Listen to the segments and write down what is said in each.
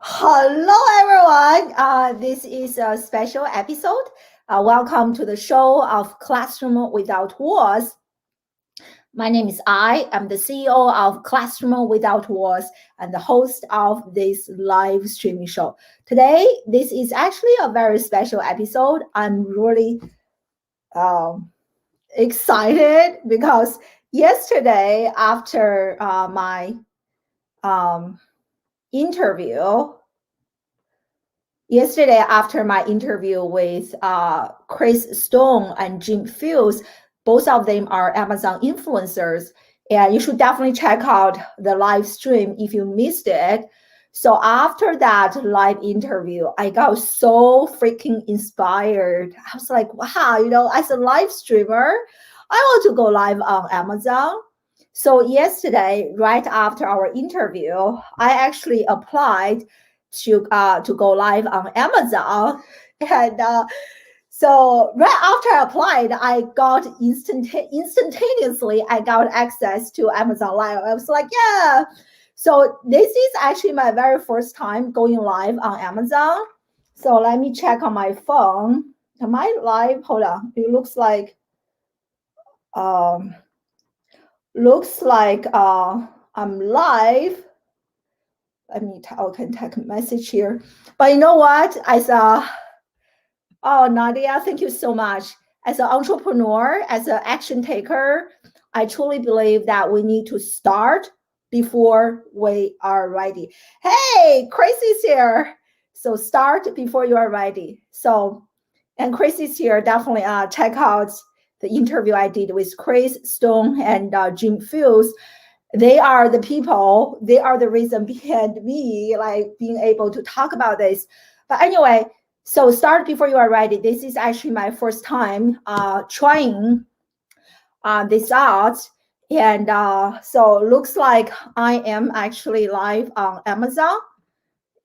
Hello, everyone. This is a special episode. Welcome to the show of Classroom Without Walls. My name is I'm the CEO of Classroom Without Walls and the host of this live streaming show. Today, this is actually a very special episode. I'm really excited because yesterday, after my interview, yesterday, after my interview with Chris Stone and Jim Fields, both of them are Amazon influencers, and you should definitely check out the live stream if you missed it. So after that live interview, I got so freaking inspired. I was like, wow, as a live streamer, I want to go live on Amazon. So yesterday, right after our interview, I actually applied to go live on Amazon. And so right after I applied, I got instantaneously, I got access to Amazon Live. I was like, yeah. So this is actually my very first time going live on Amazon. So let me check on my phone. Am I live? Hold on. It looks like I'm live. I can take a message here. But you know what? Nadia, thank you so much. As an entrepreneur, as an action taker, I truly believe that we need to start before we are ready. Hey, Chris is here. So start before you are ready. And Chris is here. Definitely check out the interview I did with Chris Stone and Jim Fields. They are the people, they are the reason behind me being able to talk about this. But anyway, so start before you are ready. This is actually my first time trying this out. And so looks like I am actually live on Amazon.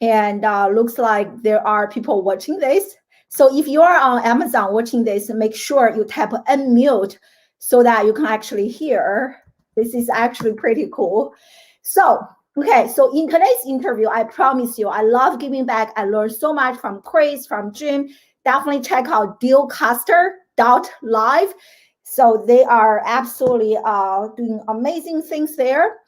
And looks like there are people watching this. So if you are on Amazon watching this, make sure you tap unmute so that you can actually hear. This is actually pretty cool. So in today's interview, I promise you, I love giving back. I learned so much from Chris, from Jim. Definitely check out dealcaster.live. So they are absolutely doing amazing things there.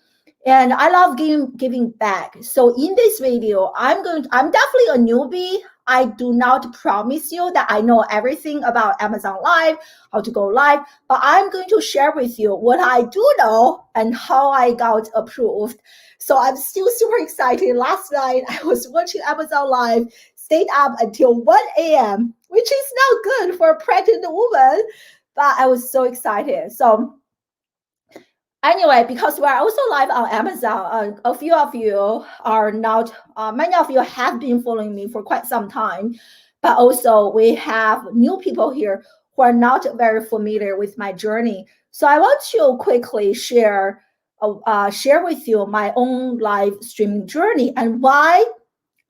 And I love giving back. So in this video, I'm definitely a newbie. I do not promise you that I know everything about Amazon Live, how to go live, but I'm going to share with you what I do know and how I got approved. So I'm still super excited. Last night, I was watching Amazon Live, stayed up until 1 a.m., which is not good for a pregnant woman, but I was so excited. So anyway, because we're also live on Amazon, a few of you are not, many of you have been following me for quite some time, but also we have new people here who are not very familiar with my journey. So I want to quickly share with you my own live streaming journey and why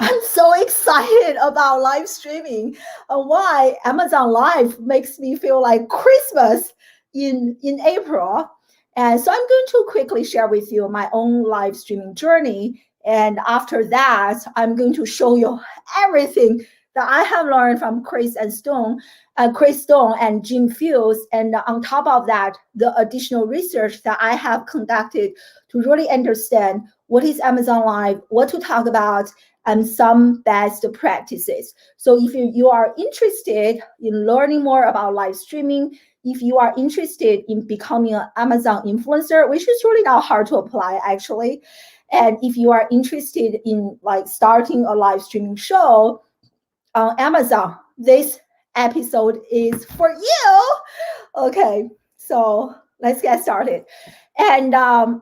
I'm so excited about live streaming and why Amazon Live makes me feel like Christmas in April. And so I'm going to quickly share with you my own live streaming journey. And after that, I'm going to show you everything that I have learned from Chris Stone and Jim Fields. And on top of that, the additional research that I have conducted to really understand what is Amazon Live, what to talk about, and some best practices. So if you are interested in learning more about live streaming, if you are interested in becoming an Amazon influencer, which is really not hard to apply actually, and if you are interested in starting a live streaming show on Amazon, this episode is for you. Okay, so let's get started. And I'm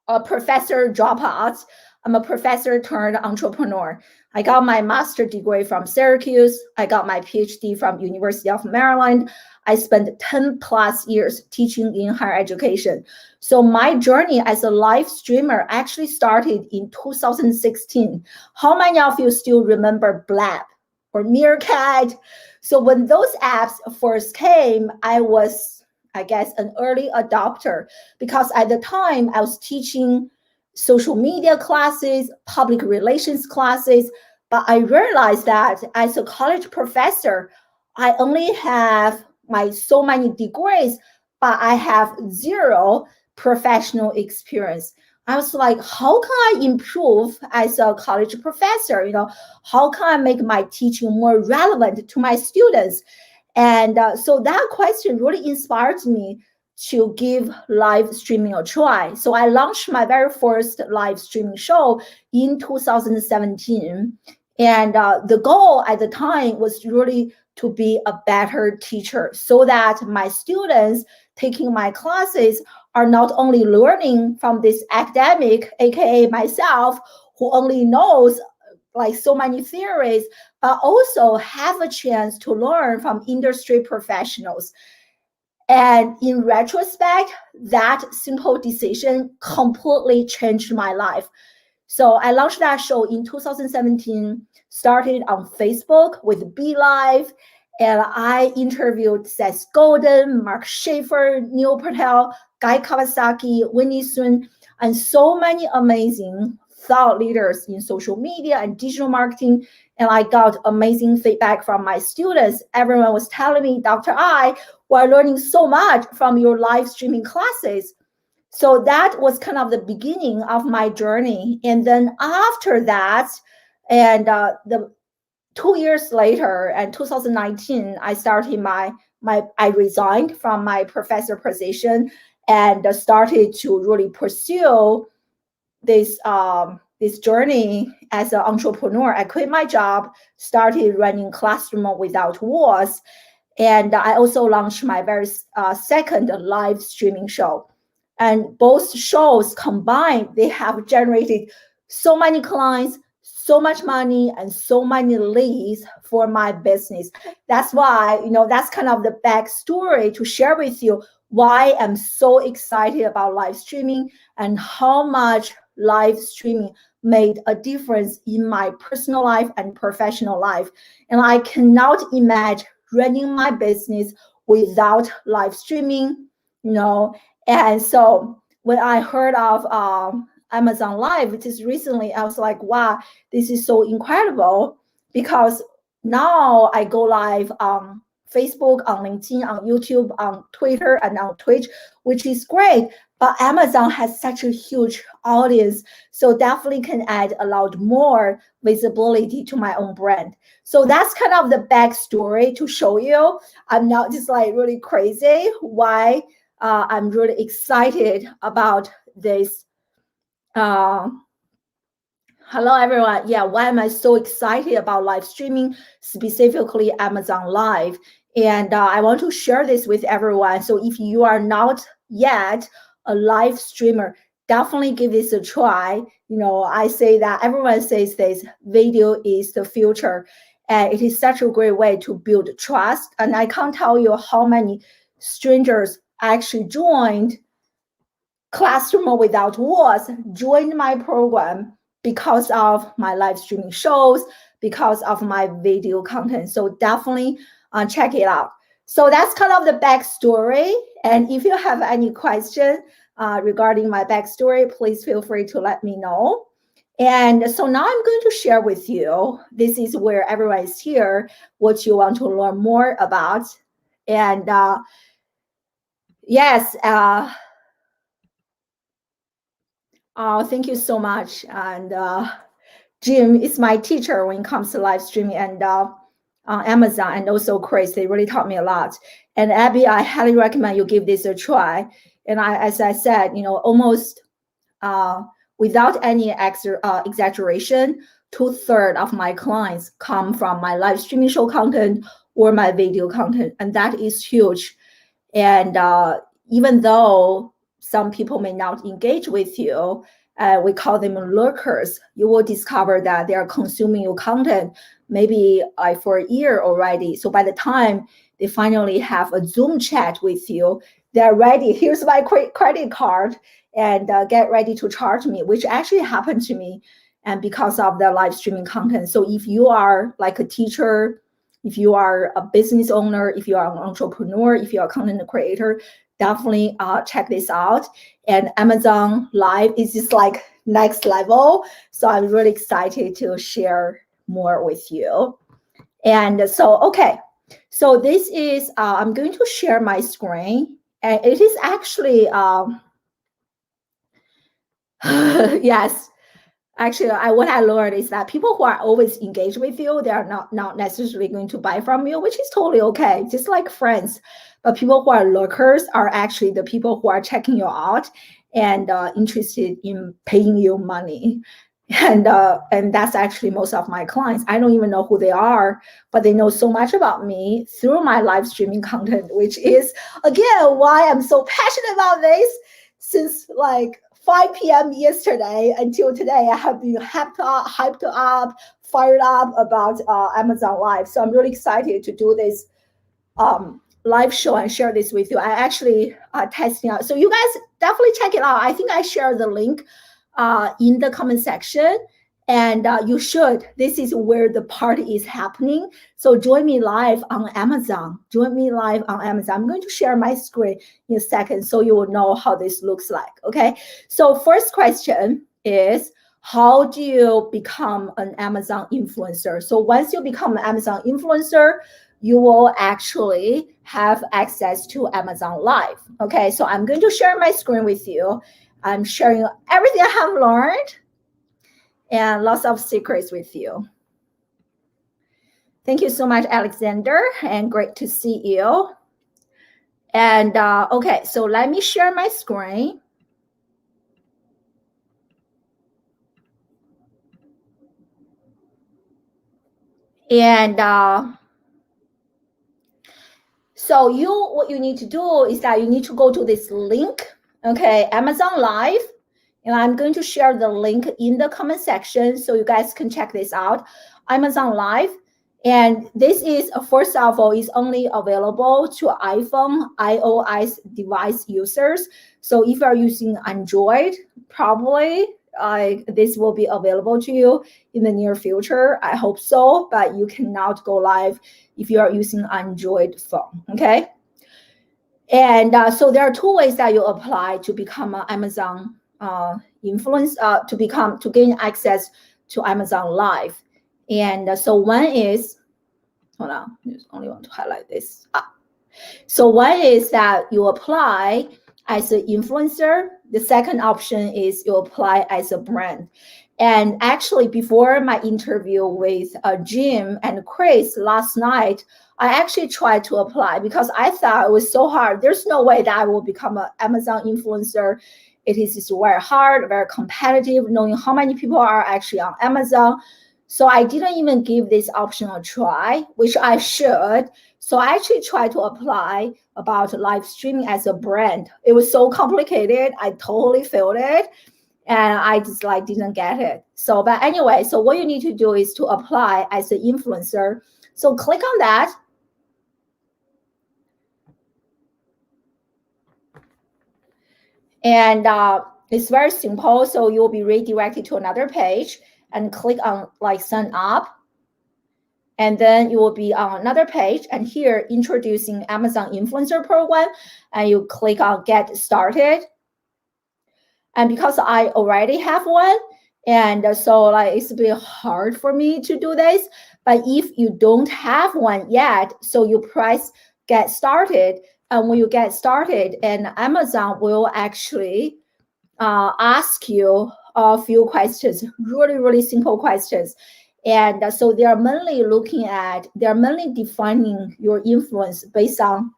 a professor dropout. I'm a professor turned entrepreneur. I got my master's degree from Syracuse. I got my PhD from University of Maryland. I spent 10 plus years teaching in higher education. So my journey as a live streamer actually started in 2016. How many of you still remember Blab or Meerkat? So when those apps first came, I was, I guess, an early adopter because at the time I was teaching social media classes, public relations classes. But I realized that as a college professor, I only have so many degrees, but I have zero professional experience. I was like, how can I improve as a college professor? How can I make my teaching more relevant to my students? And so that question really inspired me to give live streaming a try. So I launched my very first live streaming show in 2017. And the goal at the time was really to be a better teacher so that my students taking my classes are not only learning from this academic, aka myself, who only knows like so many theories, but also have a chance to learn from industry professionals. And in retrospect, that simple decision completely changed my life. So I launched that show in 2017, started on Facebook with BeLive, and I interviewed Seth Godin, Mark Schaefer, Neil Patel, Guy Kawasaki, Winnie Sun, and so many amazing thought leaders in social media and digital marketing. And I got amazing feedback from my students. Everyone was telling me, Dr. I, we're learning so much from your live streaming classes. So that was kind of the beginning of my journey. And then after that, and the 2 years later, in 2019, I started I resigned from my professor position and started to really pursue this journey as an entrepreneur. I quit my job, started running Classroom Without Walls, and I also launched my very second live streaming show. And both shows combined, they have generated so many clients, so much money, and so many leads for my business. That's why, that's kind of the backstory to share with you why I'm so excited about live streaming and how much live streaming made a difference in my personal life and professional life. And I cannot imagine running my business without live streaming, And so when I heard of Amazon Live just recently, I was like, wow, this is so incredible, because now I go live on Facebook, on LinkedIn, on YouTube, on Twitter, and on Twitch, which is great. But Amazon has such a huge audience, so definitely can add a lot more visibility to my own brand. So that's kind of the backstory to show you. I'm not just like really crazy why I'm really excited about this. Hello, everyone. Yeah, why am I so excited about live streaming, specifically Amazon Live? And I want to share this with everyone. So if you are not yet a live streamer, definitely give this a try. I say that everyone says this, video is the future. And it is such a great way to build trust. And I can't tell you how many strangers actually joined Classroom Without Walls, joined my program because of my live streaming shows, because of my video content. So definitely check it out. So that's kind of the backstory. And if you have any question regarding my backstory, please feel free to let me know. And so now I'm going to share with you, this is where everyone is here, what you want to learn more about. And yes, thank you so much. And Jim is my teacher when it comes to live streaming, and on Amazon, and also Chris. They really taught me a lot. And Abby, I highly recommend you give this a try. And as I said, almost without any exaggeration, 2/3 of my clients come from my live streaming show content or my video content, and that is huge. And even though some people may not engage with you, we call them lurkers, you will discover that they are consuming your content maybe for a year already. So by the time they finally have a Zoom chat with you, they're ready. Here's my credit card, and get ready to charge me, which actually happened to me, and because of the live streaming content. So if you are like a teacher, if you are a business owner, if you are an entrepreneur, if you are a content creator, definitely check this out. And Amazon Live is just like next level. So I'm really excited to share more with you. And so, okay, so this is, I'm going to share my screen, and it is actually, yes, actually, what I learned is that people who are always engaged with you, they are not necessarily going to buy from you, which is totally okay, just like friends. But people who are lurkers are actually the people who are checking you out and interested in paying you money. And that's actually most of my clients. I don't even know who they are, but they know so much about me through my live streaming content, which is, again, why I'm so passionate about this. Since like 5 p.m. yesterday until today, I have been hyped up, fired up about Amazon Live. So I'm really excited to do this live show and share this with you. I actually testing out. So you guys definitely check it out. I think I shared the link in the comment section, and you should. This is where the party is happening. So join me live on Amazon. Join me live on Amazon. I'm going to share my screen in a second so you will know how this looks like. Okay. So first question is, how do you become an Amazon influencer? So once you become an Amazon influencer, you will actually have access to Amazon Live. Okay. So I'm going to share my screen with you. I'm sharing everything I have learned and lots of secrets with you. Thank you so much, Alexander, and great to see you. And okay, so let me share my screen. And so what you need to do is that you need to go to this link, okay, Amazon Live. And I'm going to share the link in the comment section so you guys can check this out. Amazon Live. And this is, first of all, is only available to iPhone, iOS device users. So if you're using Android, probably this will be available to you in the near future. I hope so, but you cannot go live if you are using Android phone, okay? And so there are two ways that you apply to become an Amazon influence, to gain access to Amazon Live. And so one is, hold on, I just only want to highlight this. So one is that you apply as an influencer. The second option is you apply as a brand. And actually, before my interview with Jim and Chris last night, I actually tried to apply because I thought it was so hard. There's no way that I will become an Amazon influencer. It is just very hard, very competitive, knowing how many people are actually on Amazon. So I didn't even give this option a try, which I should. So I actually tried to apply about live streaming as a brand. It was so complicated. I totally failed it. And I just didn't get it. So, but anyway, so what you need to do is to apply as an influencer. So click on that. And it's very simple. So you'll be redirected to another page and click on sign up. And then you will be on another page, and here introducing Amazon Influencer Program, and you click on Get Started. And because I already have one, and so it's a bit hard for me to do this. But if you don't have one yet, so you press Get Started, and when you get started, and Amazon will actually ask you a few questions, really, really simple questions. And so they're mainly defining your influence based on,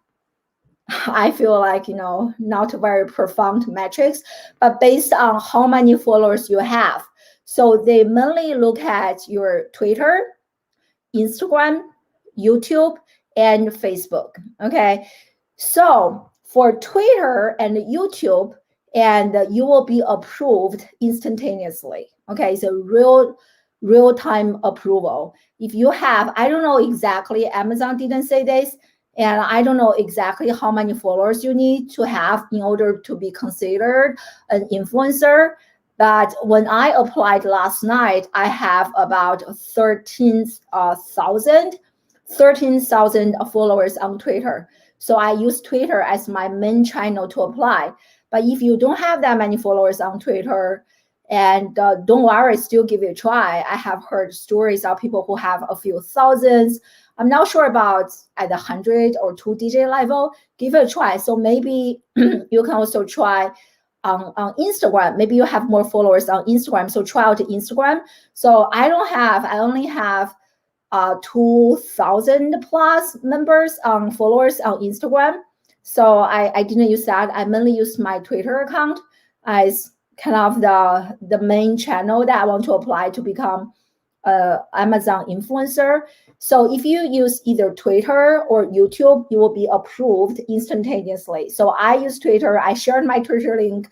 I feel not very profound metrics, but based on how many followers you have. So they mainly look at your Twitter, Instagram, YouTube, and Facebook, okay? So for Twitter and YouTube, and you will be approved instantaneously, okay? So real-time approval. If you have, I don't know exactly, Amazon didn't say this, and I don't know exactly how many followers you need to have in order to be considered an influencer. But when I applied last night, I have about 13,000 followers on Twitter. So I use Twitter as my main channel to apply. But if you don't have that many followers on Twitter, And don't worry, still give it a try. I have heard stories of people who have a few thousands. I'm not sure about at the 100 or 2-digit level. Give it a try. So maybe you can also try on Instagram. Maybe you have more followers on Instagram. So try out Instagram. So I only have 2,000 plus members followers on Instagram. So I didn't use that. I mainly used my Twitter account as kind of the main channel that I want to apply to become Amazon influencer. So if you use either Twitter or YouTube, you will be approved instantaneously. So I use Twitter. I shared my Twitter link,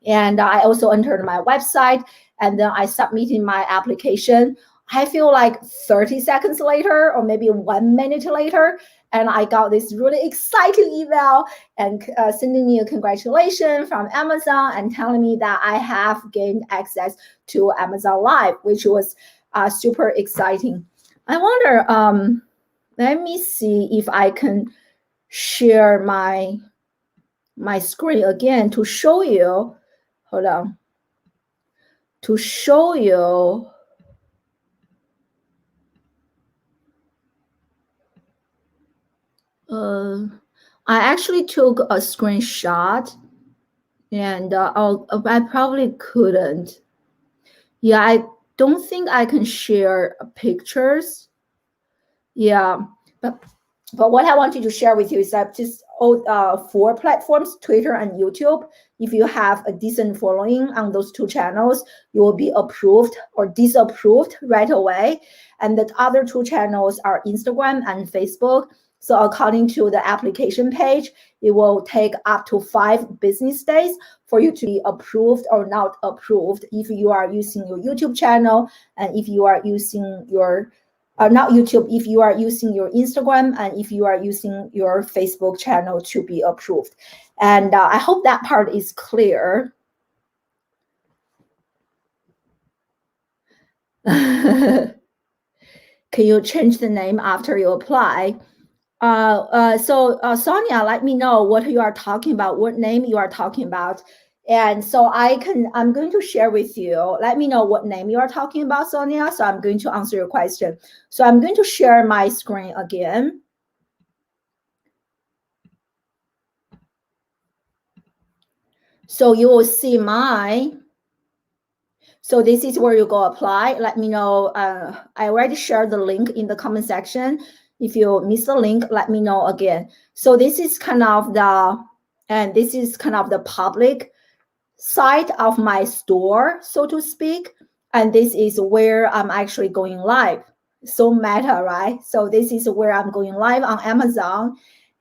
and I also entered my website, and then I submitted my application. I feel like 30 seconds later, or maybe 1 minute later, and I got this really exciting email and sending me a congratulations from Amazon and telling me that I have gained access to Amazon Live, which was super exciting. I wonder, let me see if I can share my screen again to show you. Hold on. To show you. I actually took a screenshot, and I probably couldn't. Yeah, I don't think I can share pictures. Yeah, but what I wanted to share with you is that just all 4 platforms, Twitter and YouTube, if you have a decent following on those 2 channels, you will be approved or disapproved right away. And the other 2 channels are Instagram and Facebook. So according to the application page, it will take up to 5 business days for you to be approved or not approved if you are using your YouTube channel and if you are using your not YouTube, if you are using your Instagram and if you are using your Facebook channel to be approved. And I hope that part is clear. Can you change the name after you apply? So Sonia, let me know what you are talking about, what name you are talking about. And so I'm going to share with you. Let me know what name you are talking about, Sonia. So I'm going to answer your question. So I'm going to share my screen again. So you will see so this is where you go apply. Let me know. I already shared the link in the comment section. If you miss the link, let me know again. So this is kind of the public side of my store, so to speak. And this is where I'm actually going live. So meta, right? So this is where I'm going live on Amazon.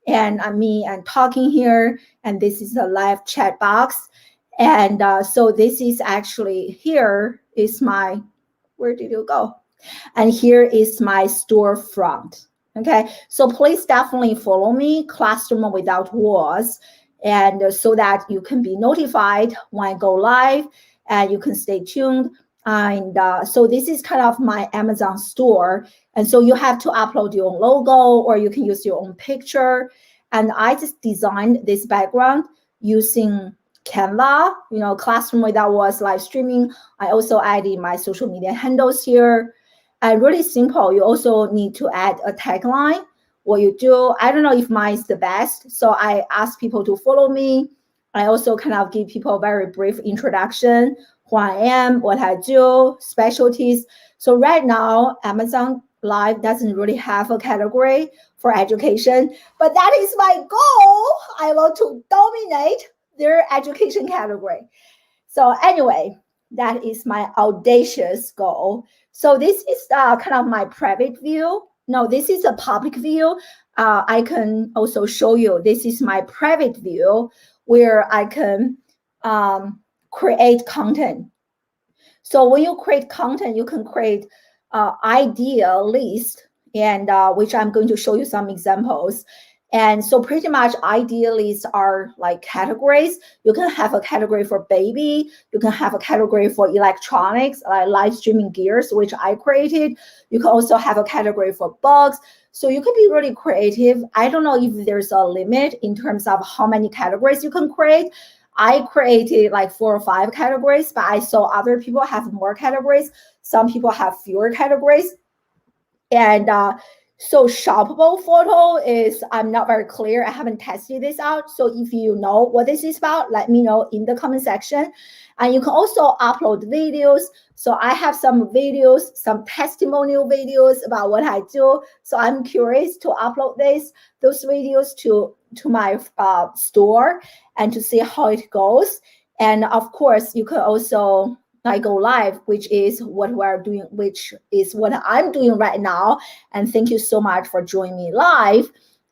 And me and talking here. And this is the live chat box. And so this is actually, here is my, where did you go? And here is my storefront. Okay, so please definitely follow me, Classroom Without Walls, and so that you can be notified when I go live and you can stay tuned. And so this is kind of my Amazon store. And so you have to upload your own logo or you can use your own picture. And I just designed this background using Canva, Classroom Without Walls live streaming. I also added my social media handles here. And really simple. You also need to add a tagline. What you do, I don't know if mine is the best. So I ask people to follow me. I also kind of give people a very brief introduction, who I am, what I do, specialties. So right now, Amazon Live doesn't really have a category for education, but that is my goal. I want to dominate their education category. So anyway, that is my audacious goal. So this is kind of my private view. No, this is a public view. I can also show you, this is my private view where I can create content. So when you create content, you can create idea list, and which I'm going to show you some examples. And so pretty much idea lists are like categories. You can have a category for baby. You can have a category for electronics, like live streaming gears, which I created. You can also have a category for books. So you can be really creative. I don't know if there's a limit in terms of how many categories you can create. I created like 4 or 5 categories, but I saw other people have more categories. Some people have fewer categories. And so shoppable photo is, I'm not very clear. I haven't tested this out. So if you know what this is about, let me know in the comment section. And you can also upload videos. So I have some videos, some testimonial videos about what I do. So I'm curious to upload those videos to my store and to see how it goes. And of course, you can also go live, which is what we're doing, which is what I'm doing right now. And thank you so much for joining me live.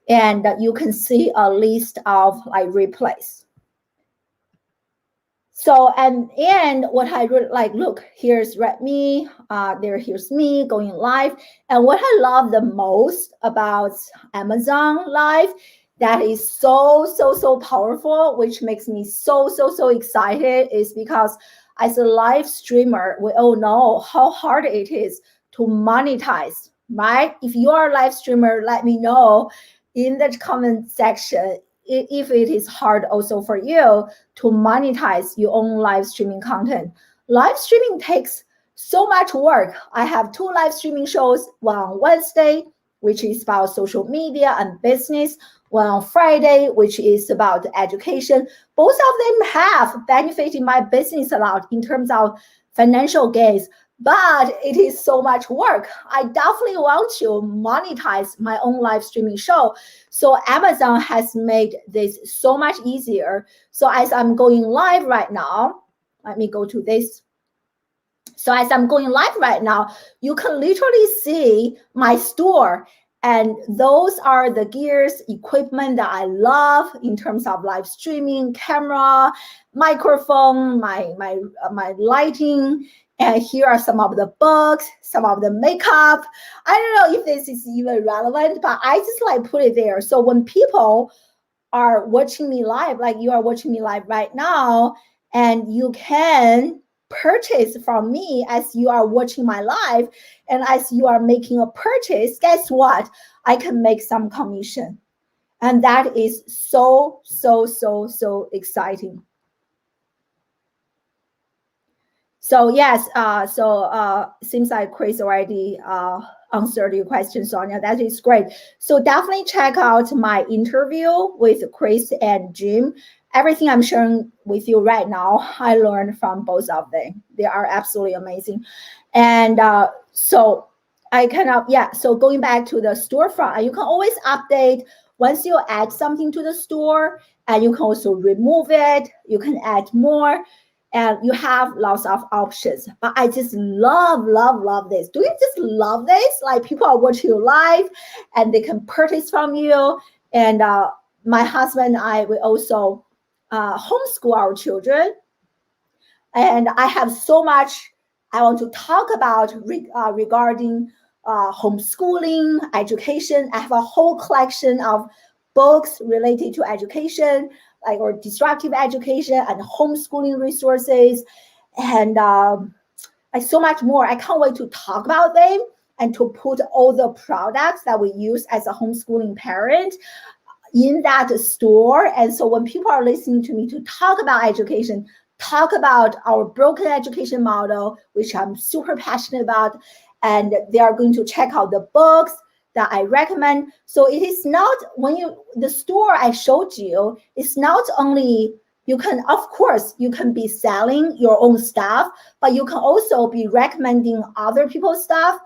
And you can see a list of like replays. So, and what I really like, look, here's Redmi, here's me going live. And what I love the most about Amazon Live, that is so powerful, which makes me so excited, is because as a live streamer, we all know how hard it is to monetize, right? If you are a live streamer, let me know in the comment section if it is hard also for you to monetize your own live streaming content. Live streaming takes so much work. I have 2 live streaming shows, one on Wednesday, which is about social media and business, one on Friday, which is about education. Both of them have benefited my business a lot in terms of financial gains, but it is so much work. I definitely want to monetize my own live streaming show. So Amazon has made this so much easier. So as I'm going live right now, let me go to this. So as I'm going live right now, you can literally see my store. And those are the gears, equipment that I love in terms of live streaming, camera, microphone, my lighting. And here are some of the books, some of the makeup. I don't know if this is even relevant, but I just like put it there. So when people are watching me live, like you are watching me live right now, and you can purchase from me as you are watching my live, and as you are making a purchase, guess what? I can make some commission. And that is so exciting. So yes, seems like Chris already answered your question, Sonia. That is great. So definitely check out my interview with Chris and Jim. Everything I'm sharing with you right now, I learned from both of them. They are absolutely amazing. And so I so going back to the storefront, you can always update once you add something to the store, and you can also remove it. You can add more. And you have lots of options. But I just love this. Do you just love this? Like people are watching you live and they can purchase from you. And my husband and I, we also homeschool our children. And I have so much I want to talk about regarding homeschooling, education. I have a whole collection of books related to education, like or disruptive education and homeschooling resources, and so much more. I can't wait to talk about them and to put all the products that we use as a homeschooling parent in that store. And so when people are listening to me to talk about education, talk about our broken education model, which I'm super passionate about, and they are going to check out the books that I recommend. So it is not the store I showed you, it's not only, you can, of course, you can be selling your own stuff, but you can also be recommending other people's stuff.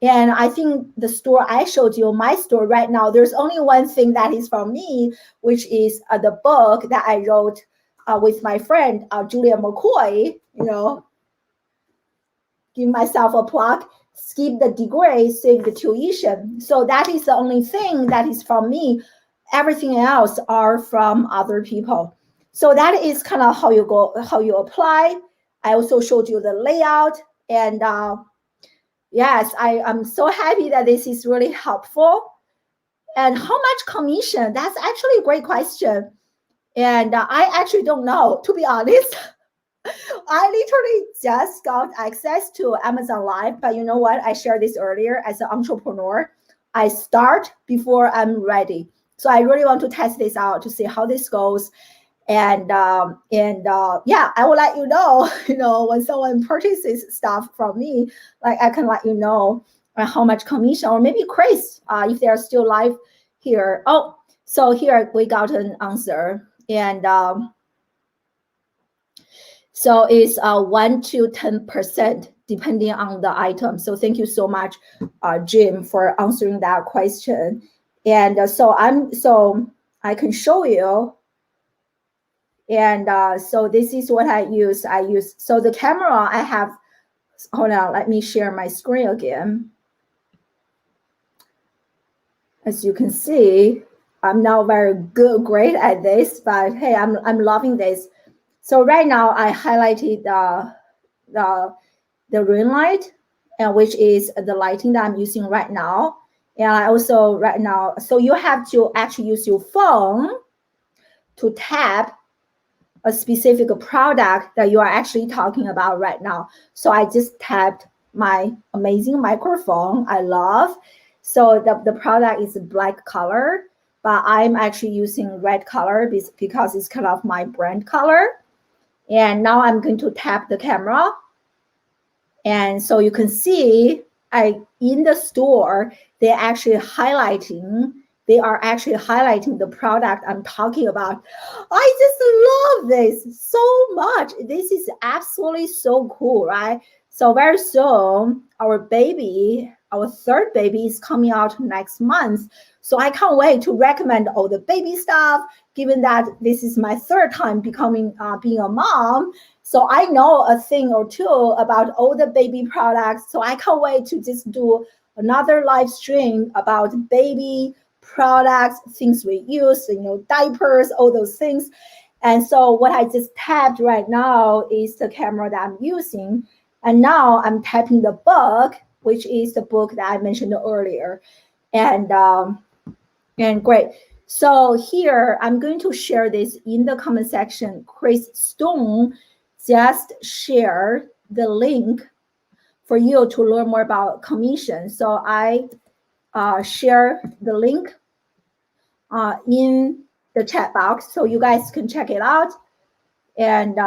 And I think the store I showed you, my store right now, there's only one thing that is from me, which is the book that I wrote with my friend, Julia McCoy, give myself a plug. Skip the degree, save the tuition. So that is the only thing that is from me. Everything else are from other people. So that is kind of how you apply. I also showed you the layout. And yes, I'm so happy that this is really helpful. And how much commission? That's actually a great question. And I actually don't know, to be honest. I literally just got access to Amazon Live, but you know what? I shared this earlier. As an entrepreneur, I start before I'm ready. So I really want to test this out to see how this goes. Yeah, I will let you know, when someone purchases stuff from me, like I can let you know how much commission, or maybe Chris, if they are still live here. Oh, so here we got an answer, and so it's 1 to 10% depending on the item. So thank you so much, Jim, for answering that question. And so I can show you. And so this is what I use. So the camera I have, hold on, let me share my screen again. As you can see, I'm not very great at this, but hey, I'm loving this. So right now I highlighted the ring light, and which is the lighting that I'm using right now. And I also right now, so you have to actually use your phone to tap a specific product that you are actually talking about right now. So I just tapped my amazing microphone I love. So the product is black color, but I'm actually using red color because it's kind of my brand color. And now I'm going to tap the camera. And so you can see in the store, they are actually highlighting the product I'm talking about. I just love this so much. This is absolutely so cool, right? So very soon, our third baby is coming out next month. So I can't wait to recommend all the baby stuff, given that this is my third time being a mom. So I know a thing or two about all the baby products. So I can't wait to just do another live stream about baby products, things we use, diapers, all those things. And so what I just tapped right now is the camera that I'm using. And now I'm tapping the book, which is the book that I mentioned earlier. And great. So here, I'm going to share this in the comment section. Chris Stone just share the link for you to learn more about commission. So I share the link in the chat box so you guys can check it out. And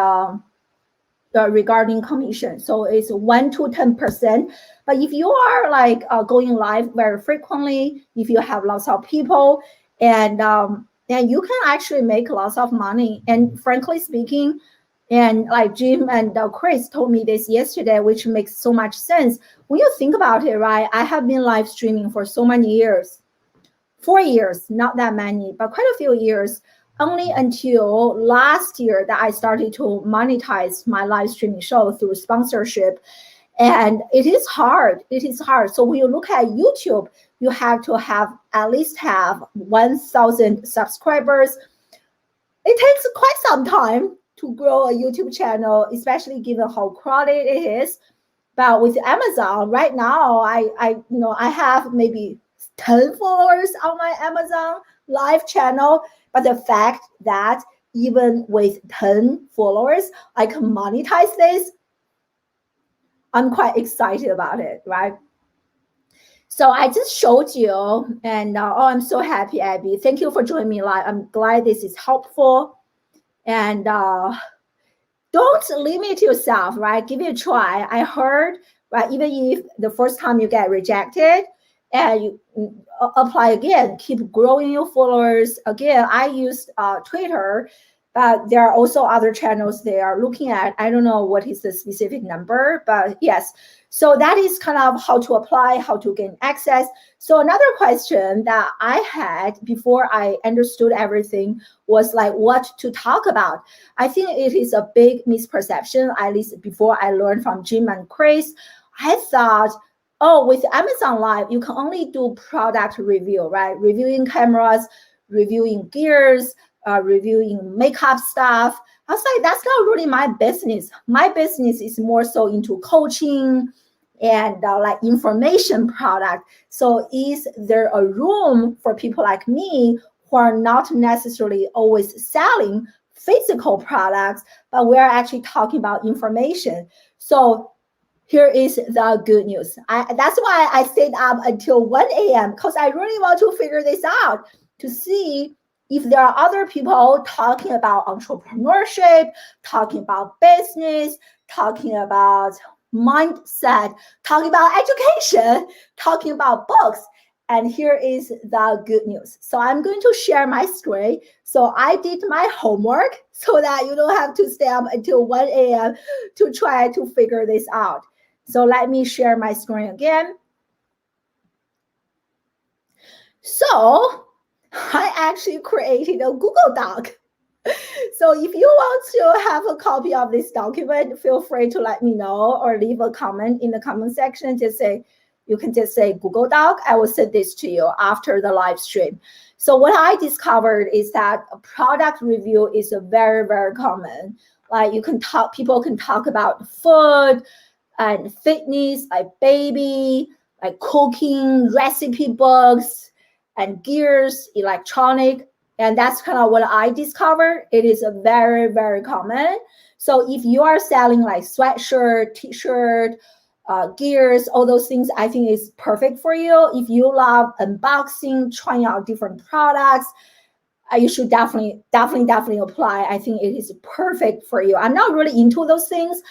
regarding commission, so it's 1 to 10%. But if you are like going live very frequently, if you have lots of people, and you can actually make lots of money. And frankly speaking, and like Jim and Chris told me this yesterday, which makes so much sense. When you think about it, right? I have been live streaming for so many years, 4 years, not that many, but quite a few years, only until last year that I started to monetize my live streaming show through sponsorship. And it is hard. So when you look at YouTube, you have to at least have 1,000 subscribers. It takes quite some time to grow a YouTube channel, especially given how crowded it is. But with Amazon right now, I have maybe 10 followers on my Amazon live channel. But the fact that even with 10 followers, I can monetize this, I'm quite excited about it, right? So I just showed you, and I'm so happy, Abby. Thank you for joining me live. I'm glad this is helpful. And don't limit yourself, right? Give it a try. I heard, right, even if the first time you get rejected, and you apply again, keep growing your followers. Again, I use Twitter, but there are also other channels they are looking at. I don't know what is the specific number, but yes. So that is kind of how to apply, how to gain access. So another question that I had before I understood everything was like what to talk about. I think it is a big misperception, at least before I learned from Jim and Chris. I thought, oh, with Amazon Live, you can only do product review, right? Reviewing cameras, reviewing gears, reviewing makeup stuff. I was like, that's not really my business. My business is more so into coaching and like information product. So is there a room for people like me who are not necessarily always selling physical products, but we're actually talking about information? So here is the good news. That's why I stayed up until 1 a.m. because I really want to figure this out to see if there are other people talking about entrepreneurship, talking about business, talking about mindset, talking about education, talking about books, and here is the good news. So I'm going to share my screen. So I did my homework so that you don't have to stay up until 1 a.m. to try to figure this out. So let me share my screen again. So I actually created a Google Doc. So if you want to have a copy of this document, feel free to let me know or leave a comment in the comment section. You can just say Google Doc. I will send this to you after the live stream. So what I discovered is that a product review is a very, very common. Like people can talk about food and fitness, like baby, like cooking, recipe books, and gears, electronic. And that's kind of what I discovered. It is a very, very common. So if you are selling like sweatshirt, t-shirt, gears, all those things, I think is perfect for you. If you love unboxing, trying out different products, you should definitely apply. I think it is perfect for you. I'm not really into those things,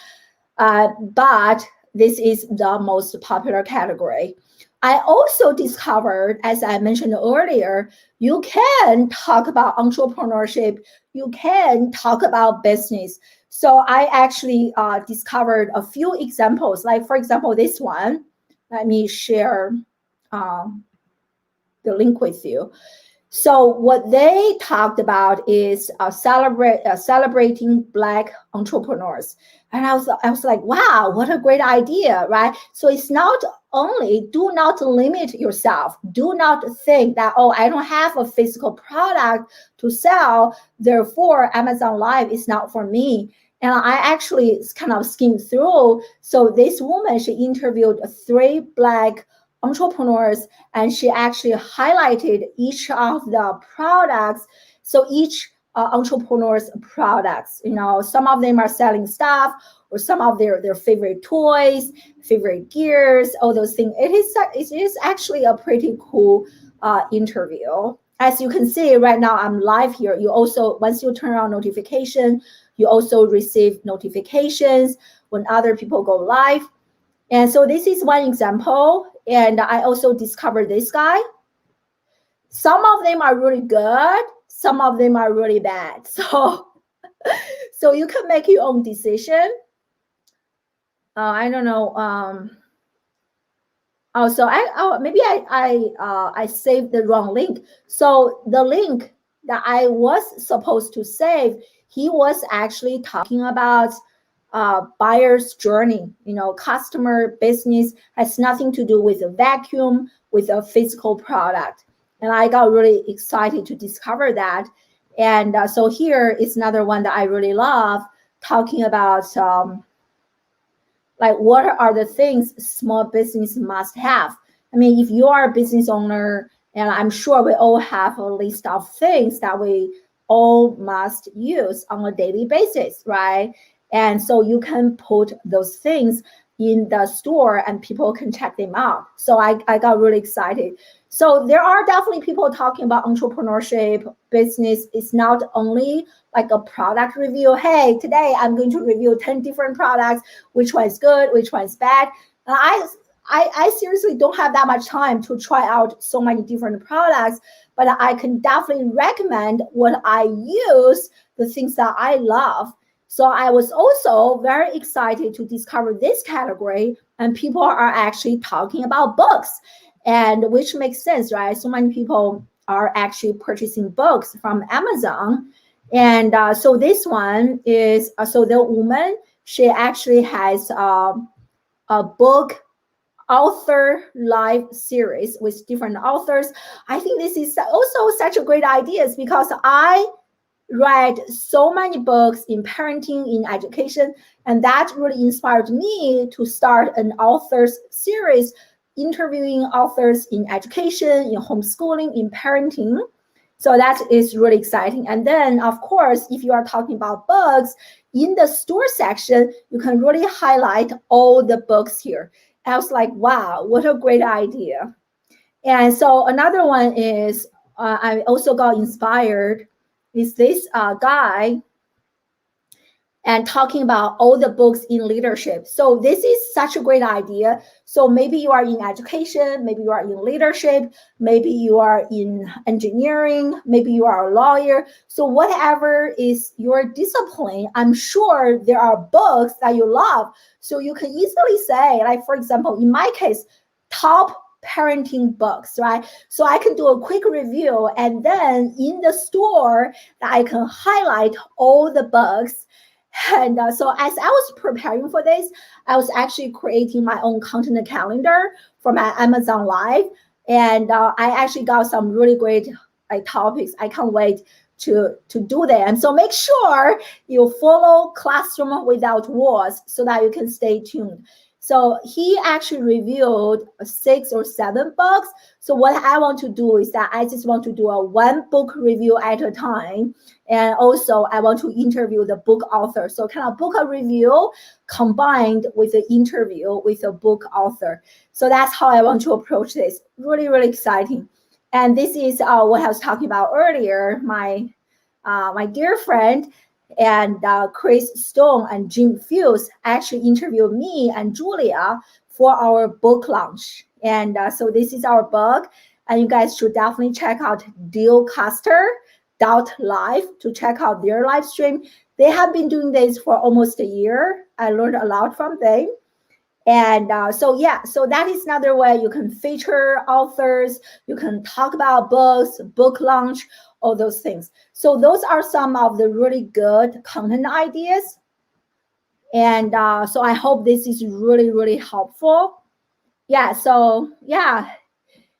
but this is the most popular category. I also discovered, as I mentioned earlier, you can talk about entrepreneurship, you can talk about business. So I actually discovered a few examples, like for example, this one. Let me share the link with you. So what they talked about is celebrating Black entrepreneurs. And I was like, wow, what a great idea, right? So it's not only, do not limit yourself. Do not think that, oh, I don't have a physical product to sell, therefore Amazon Live is not for me. And I actually kind of skimmed through. So this woman, she interviewed 3 Black entrepreneurs, and she actually highlighted each of the products. So each entrepreneur's products, some of them are selling stuff, or some of their favorite toys, favorite gears, all those things. It is actually a pretty cool interview. As you can see right now, I'm live here. You also, once you turn on notification, you also receive notifications when other people go live. And so this is one example. And I also discovered this guy. Some of them are really good. Some of them are really bad. So you can make your own decision. I don't know. Maybe I saved the wrong link. So the link that I was supposed to save, he was actually talking about buyer's journey. Customer business has nothing to do with a vacuum, with a physical product. And I got really excited to discover that. And so here is another one that I really love, talking about like what are the things small business must have. I mean, if you are a business owner, and I'm sure we all have a list of things that we all must use on a daily basis, right? And so you can put those things in the store and people can check them out. So I got really excited. So there are definitely people talking about entrepreneurship, business. It's not only like a product review. Hey, today I'm going to review 10 different products. Which one is good? Which one is bad? And I seriously don't have that much time to try out so many different products, but I can definitely recommend what I use, the things that I love. So I was also very excited to discover this category, and people are actually talking about books, and which makes sense, right? So many people are actually purchasing books from Amazon. And so this one is, so the woman, she actually has a book author live series with different authors. I think this is also such a great idea because I read so many books in parenting, in education, and that really inspired me to start an authors series, interviewing authors in education, in homeschooling, in parenting. So that is really exciting. And then, of course, if you are talking about books, in the store section, you can really highlight all the books here. I was like, wow, what a great idea. And so another one is I also got inspired is this guy and talking about all the books in leadership. So this is such a great idea. So maybe you are in education, maybe you are in leadership, maybe you are in engineering, maybe you are a lawyer. So whatever is your discipline, I'm sure there are books that you love. So you can easily say, like, for example, in my case, top parenting books, right? So I can do a quick review, and then in the store that I can highlight all the books. And so as I was preparing for this, I was actually creating my own content calendar for my Amazon Live. And I actually got some really great topics. I can't wait to do them. So make sure you follow Classroom Without Walls so that you can stay tuned. So he actually reviewed 6 or 7 books. So what I want to do is that I just want to do a one book review at a time. And also I want to interview the book author. So kind of book a review combined with the interview with a book author. So that's how I want to approach this. Really, really exciting. And this is what I was talking about earlier. My dear friend and Chris Stone and Jim Fuse actually interviewed me and Julia for our book launch. And so this is our book. And you guys should definitely check out Dealcaster.live to check out their live stream. They have been doing this for almost a year. I learned a lot from them. And so that is another way you can feature authors, you can talk about books, book launch, all those things. So those are some of the really good content ideas. And so I hope this is really, really helpful. Yeah, so yeah.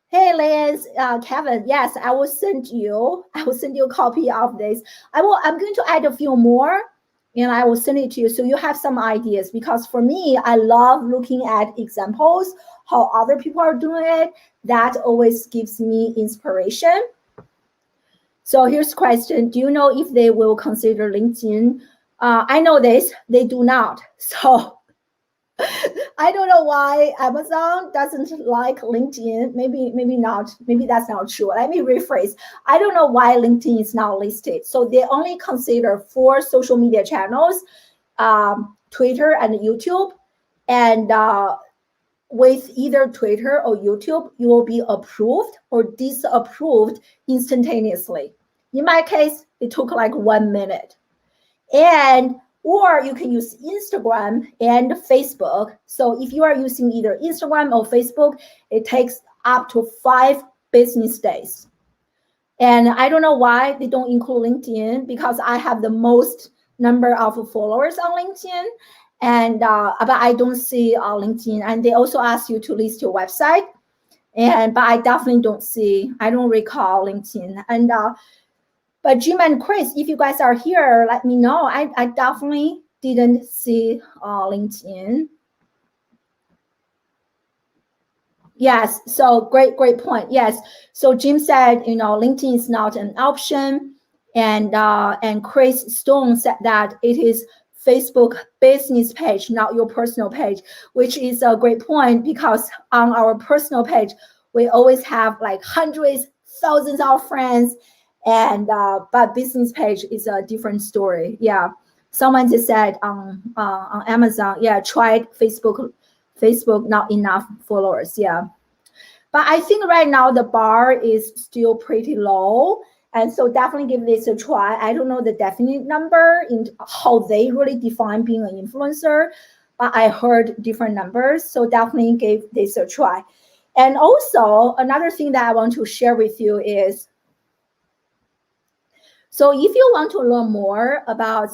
Hey, Liz, Kevin, yes, I will send you a copy of this. I'm going to add a few more and I will send it to you so you have some ideas, because for me, I love looking at examples, how other people are doing it. That always gives me inspiration. So here's a question. Do you know if they will consider LinkedIn? I know this, they do not. So I don't know why Amazon doesn't like LinkedIn. Maybe not. Maybe that's not true. Let me rephrase. I don't know why LinkedIn is not listed. So they only consider 4 social media channels, Twitter and YouTube. And with either Twitter or YouTube, you will be approved or disapproved instantaneously. In my case, it took like 1 minute. Or you can use Instagram and Facebook. So if you are using either Instagram or Facebook, it takes up to 5 business days. And I don't know why they don't include LinkedIn, because I have the most number of followers on LinkedIn. And but I don't see LinkedIn. And they also ask you to list your website. But I definitely I don't recall LinkedIn. And but Jim and Chris, if you guys are here, let me know. I definitely didn't see LinkedIn. Yes, so great point. Yes, so Jim said, LinkedIn is not an option, and Chris Stone said that it is Facebook business page, not your personal page, which is a great point, because on our personal page, we always have like hundreds, thousands of friends. And but business page is a different story. Yeah, someone just said on Amazon, yeah, tried Facebook, not enough followers. Yeah, but I think right now the bar is still pretty low, and so definitely give this a try. I don't know the definite number in how they really define being an influencer, but I heard different numbers, so definitely give this a try. And also another thing that I want to share with you is, so if you want to learn more about,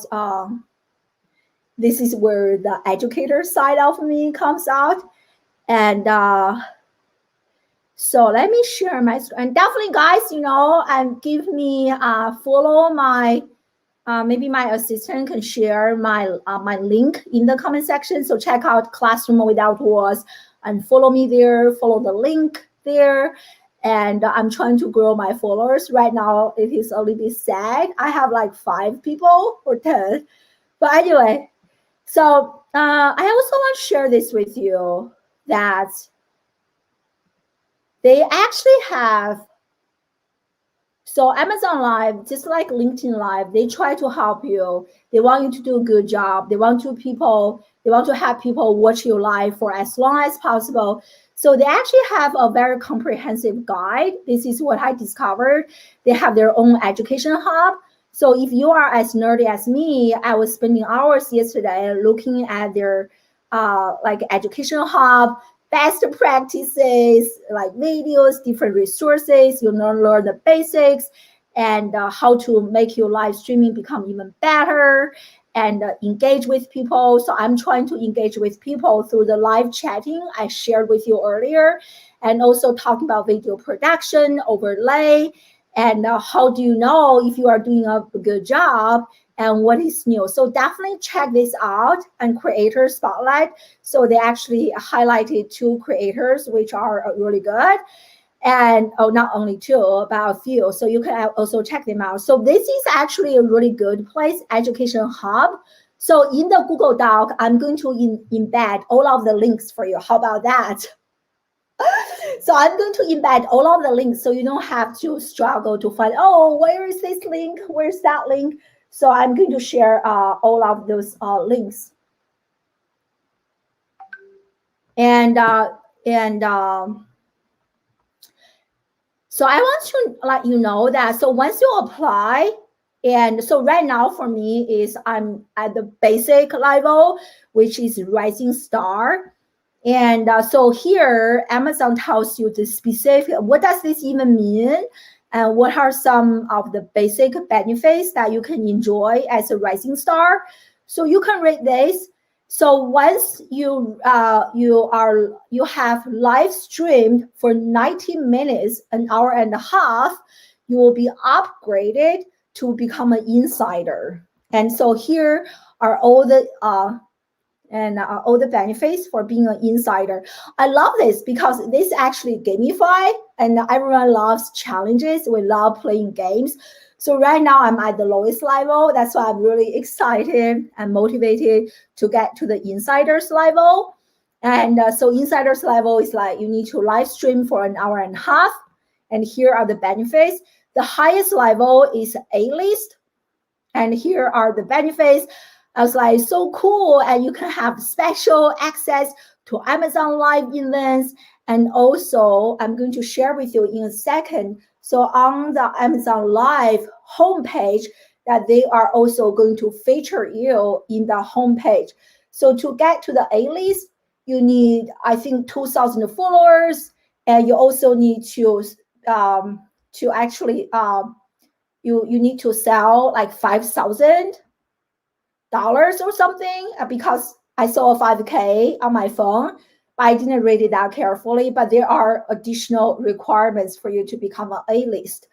this is where the educator side of me comes out. And so let me share my screen. And definitely, guys, and give me, follow my, maybe my assistant can share my link in the comment section. So check out Classroom Without Walls and follow me there, follow the link there. And I'm trying to grow my followers. Right now, it is a little bit sad. I have like 5 people or 10. But anyway, so I also want to share this with you, that they actually have So Amazon Live, just like LinkedIn Live, they try to help you. They want you to do a good job. They want to have people watch you live for as long as possible. So they actually have a very comprehensive guide. This is what I discovered. They have their own education hub. So if you are as nerdy as me, I was spending hours yesterday looking at their like educational hub, best practices, like videos, different resources. You learn the basics and how to make your live streaming become even better and engage with people. So I'm trying to engage with people through the live chatting I shared with you earlier, and also talking about video production, overlay, and how do you know if you are doing a good job and what is new. So definitely check this out and Creator Spotlight. So they actually highlighted 2 creators, which are really good. And not only 2, but a few. So you can also check them out. So this is actually a really good place, Education Hub. So in the Google Doc, I'm going to embed all of the links for you. How about that? So I'm going to embed all of the links so you don't have to struggle to find, oh, where is this link? Where's that link? So I'm going to share all of those links. And so I want to let you know that, so once you apply, and so right now for me is I'm at the basic level, which is Rising Star. And so here, Amazon tells you the specific, what does this even mean? And what are some of the basic benefits that you can enjoy as a Rising Star? So you can read this. So once you have live streamed for 90 minutes, an hour and a half, you will be upgraded to become an insider. And so here are all the benefits for being an insider. I love this because this actually gamify, and everyone loves challenges. We love playing games. So right now I'm at the lowest level. That's why I'm really excited and motivated to get to the insiders level. And so insiders level is like you need to live stream for an hour and a half. And here are the benefits. The highest level is A-list. And here are the benefits. I was like, so cool. And you can have special access to Amazon Live events. And also, I'm going to share with you in a second. So on the Amazon Live homepage, that they are also going to feature you in the homepage. So to get to the A-list, you need, I think, 2,000 followers. And you also need to actually, you need to sell like $5,000 or something, because I saw 5K on my phone, but I didn't read it that carefully. But there are additional requirements for you to become an A-list.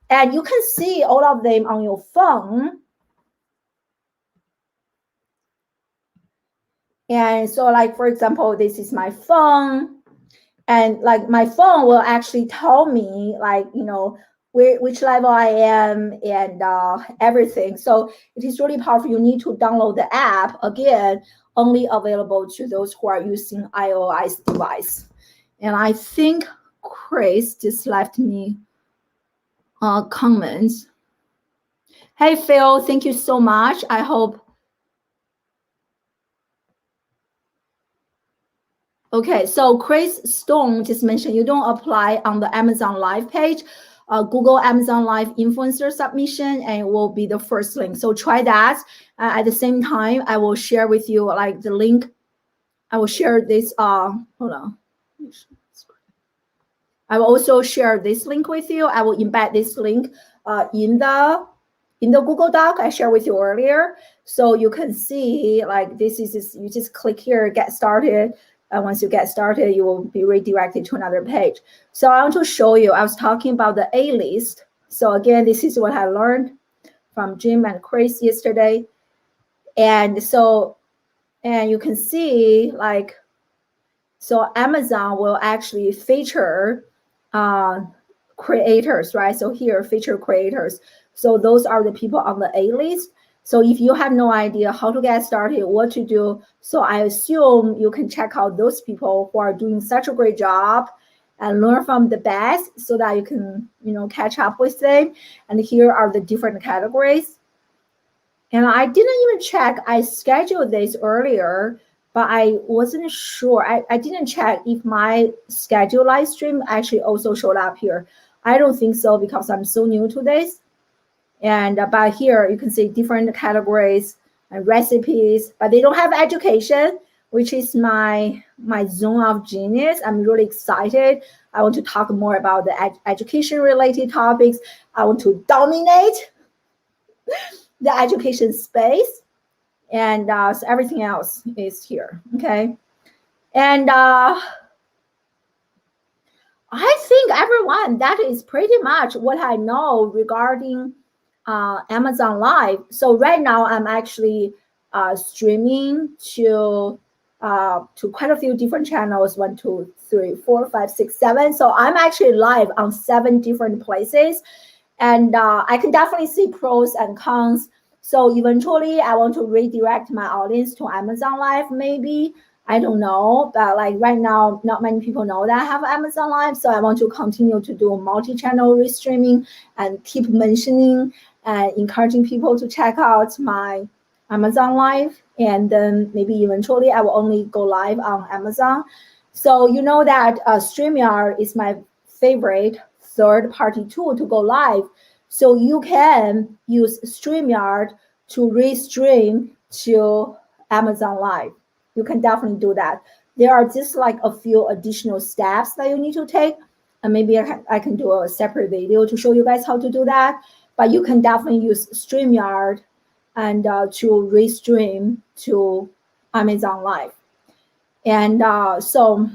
And you can see all of them on your phone. And so like, for example, this is my phone. And like my phone will actually tell me like, you know, which level I am and everything. So it is really powerful. You need to download the app, again, only available to those who are using iOS device. And I think Chris just left me comments. Hey, Phil, thank you so much. I hope. Okay, so Chris Stone just mentioned you don't apply on the Amazon Live page. Google Amazon Live influencer submission, and it will be the first link. So try that. At the same time, I will share with you like the link. I will share this. Hold on. I will also share this link with you. I will embed this link in the Google Doc I shared with you earlier. So you can see like this is, you just click here, get started. Once you get started, you will be redirected to another page. So I want to show you, I was talking about the A-list. So again, this is what I learned from Jim and Chris yesterday. And so, and you can see like, so Amazon will actually feature creators, right? So here, feature creators. So those are the people on the A-list. So if you have no idea how to get started, what to do, so I assume you can check out those people who are doing such a great job and learn from the best so that you can, catch up with them. And here are the different categories. And I didn't even check. I scheduled this earlier, but I wasn't sure. I didn't check if my scheduled live stream actually also showed up here. I don't think so because I'm so new to this. And but here you can see different categories and recipes, but they don't have education, which is my zone of genius. I'm really excited. I want to talk more about the education related topics. I want to dominate the education space, and so everything else is here. Okay, and I think everyone, that is pretty much what I know regarding Amazon Live. So right now I'm actually streaming to quite a few different channels, 1, 2, 3, 4, 5, 6, 7. So I'm actually live on 7 different places. And I can definitely see pros and cons. So eventually I want to redirect my audience to Amazon Live, maybe. I don't know, but like right now, not many people know that I have Amazon Live. So I want to continue to do multi-channel restreaming and keep mentioning and encouraging people to check out my Amazon Live. And then maybe eventually I will only go live on Amazon. So you know that StreamYard is my favorite third-party tool to go live. So you can use StreamYard to restream to Amazon Live. You can definitely do that. There are just like a few additional steps that you need to take. And maybe I can do a separate video to show you guys how to do that. But you can definitely use StreamYard and to restream to Amazon Live. And so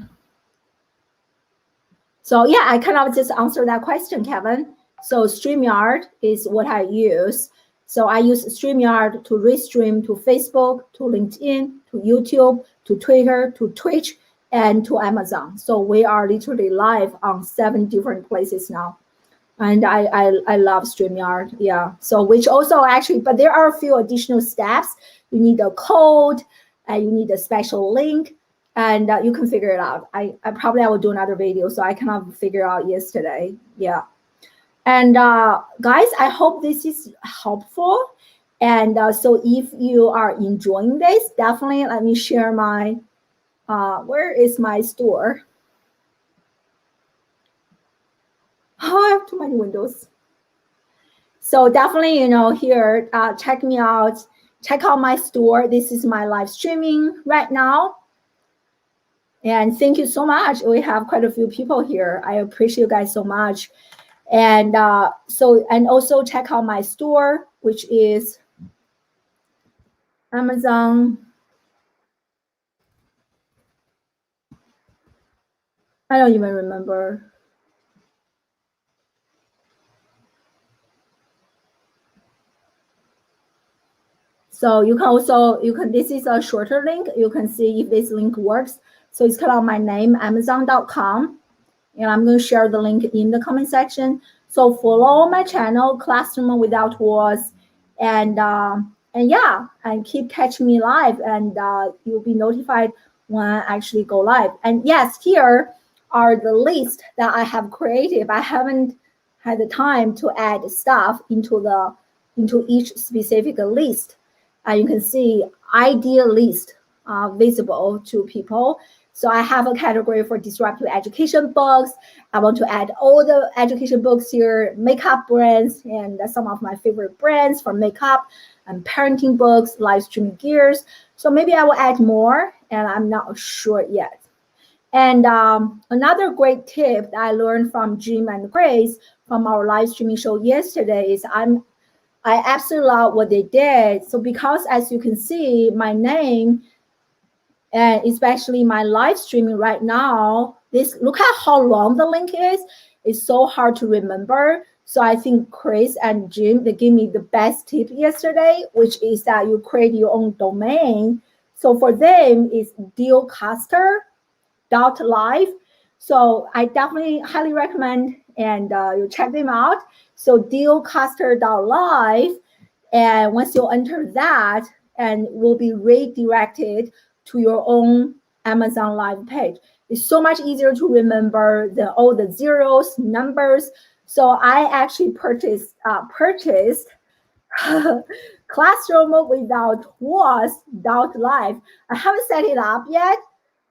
yeah, I kind of just answered that question, Kevin. So StreamYard is what I use. So I use StreamYard to restream to Facebook, to LinkedIn, to YouTube, to Twitter, to Twitch, and to Amazon. So we are literally live on 7 different places now. And I love StreamYard, yeah. So which also actually, but there are a few additional steps. You need a code, and you need a special link, and you can figure it out. I will do another video, so I cannot figure out yesterday, yeah. And guys, I hope this is helpful. And so if you are enjoying this, definitely let me share my, where is my store? Oh, I have too many windows. So definitely, here, check me out. Check out my store. This is my live streaming right now. And thank you so much. We have quite a few people here. I appreciate you guys so much. And and also check out my store, which is Amazon. I don't even remember. So you can also, this is a shorter link. You can see if this link works. So it's called my name, Amazon.com. And I'm going to share the link in the comment section. So follow my channel, Classroom Without Walls, and yeah, and keep catching me live, and you'll be notified when I actually go live. And yes, here are the lists that I have created. I haven't had the time to add stuff into each specific list. You can see ideal list visible to people. So I have a category for disruptive education books. I want to add all the education books here, makeup brands, and some of my favorite brands for makeup, and parenting books, live streaming gears. So maybe I will add more, and I'm not sure yet. And another great tip that I learned from Jim and Grace from our live streaming show yesterday is I absolutely love what they did. So because as you can see, my name, and especially my live streaming right now, look at how long the link is. It's so hard to remember. So I think Chris and Jim, they gave me the best tip yesterday, which is that you create your own domain. So for them, it's dealcaster.live. So I definitely highly recommend, and you check them out. So dealcaster.live, and once you enter that, and will be redirected to your own Amazon Live page. It's so much easier to remember all the zeros, numbers. So I actually purchased Classroom Without Was.live. I haven't set it up yet,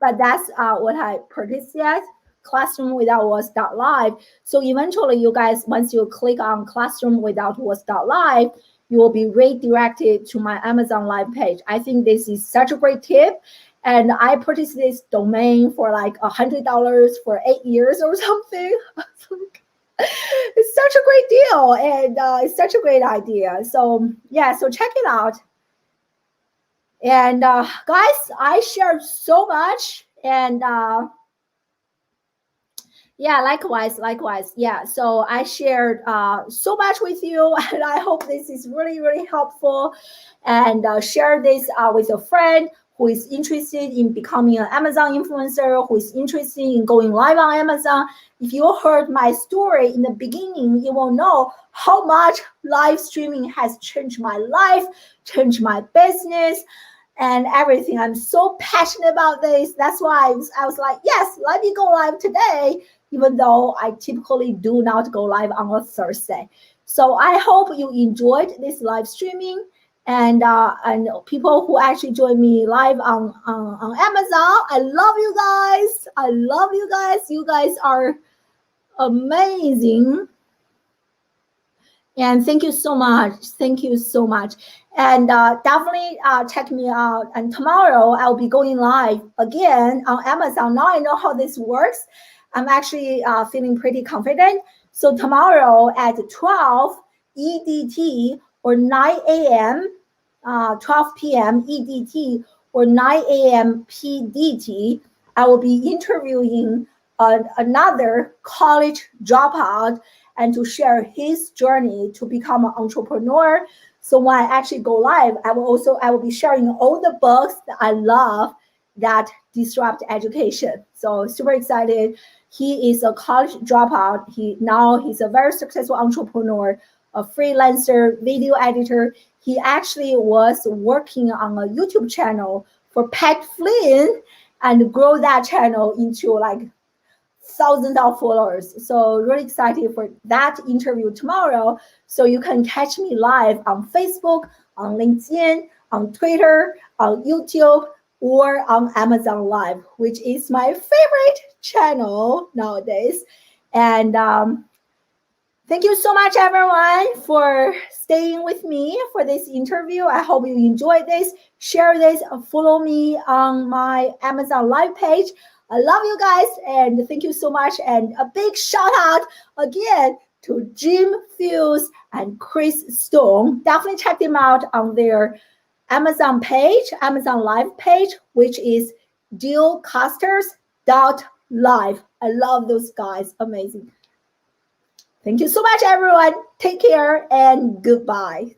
but that's what I purchased yet. Classroom Without Was.live. So eventually, you guys, once you click on Classroom Without Was.live, you will be redirected to my Amazon Live page. I think this is such a great tip. And I purchased this domain for like $100 for 8 years or something. It's such a great deal, and it's such a great idea. So yeah, so check it out. And guys, I shared so much, and yeah, likewise. Yeah, so I shared so much with you, and I hope this is really, really helpful. And share this with a friend who is interested in becoming an Amazon influencer, who is interested in going live on Amazon. If you heard my story in the beginning, you will know how much live streaming has changed my life, changed my business, and everything. I'm so passionate about this. That's why I was like, yes, let me go live today, even though I typically do not go live on a Thursday. So I hope you enjoyed this live streaming, and people who actually join me live on Amazon. I love you guys. I love you guys. You guys are amazing. And thank you so much. Thank you so much. And definitely check me out. And tomorrow I'll be going live again on Amazon. Now I know how this works. I'm actually feeling pretty confident. So tomorrow at 12 EDT or 9 a.m., 12 p.m. EDT or 9 a.m. PDT, I will be interviewing another college dropout and to share his journey to become an entrepreneur. So when I actually go live, I will be sharing all the books that I love that disrupt education. So super excited. He is a college dropout. He's a very successful entrepreneur, a freelancer, video editor. He actually was working on a YouTube channel for Pat Flynn and grow that channel into like thousands of followers. So really excited for that interview tomorrow. So you can catch me live on Facebook, on LinkedIn, on Twitter, on YouTube, or on Amazon Live, which is my favorite channel nowadays. And thank you so much, everyone, for staying with me for this interview. I hope you enjoyed this. Share this, follow me on my Amazon Live page. I love you guys, and thank you so much. And a big shout out again to Jim Fuse and Chris Stone. Definitely check them out on their Amazon page, Amazon Live page, which is dealcasters.live. I love those guys. Amazing. Thank you so much, everyone. Take care and goodbye.